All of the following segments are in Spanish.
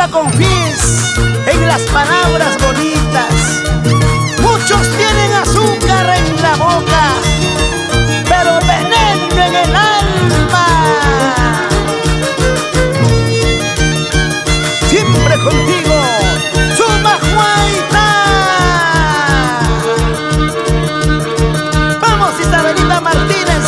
no confíes en las palabras bonitas. Muchos tienen azúcar en la boca, pero veneno en el alma. Siempre contigo, Chumahuayta. Vamos, Isabelita Martínez.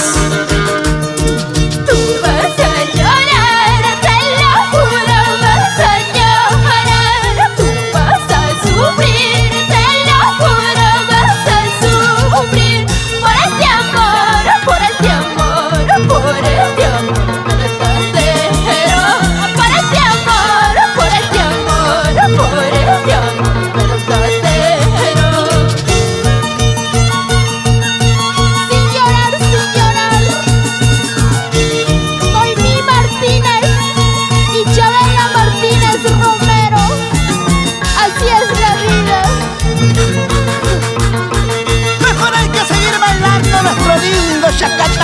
Tú vas a llorar, te lo juro, vas a llorar. Tú vas a sufrir, te lo juro, vas a sufrir. Por este amor, por este amor, por este amor verdadero. Por este amor, por este amor, por este amor verdadero. Sin llorar, sin llorar. Noemí Martínez y Chabela Martínez Romero. Así es la vida. Mejor hay que seguir bailando nuestro lindo chacacha.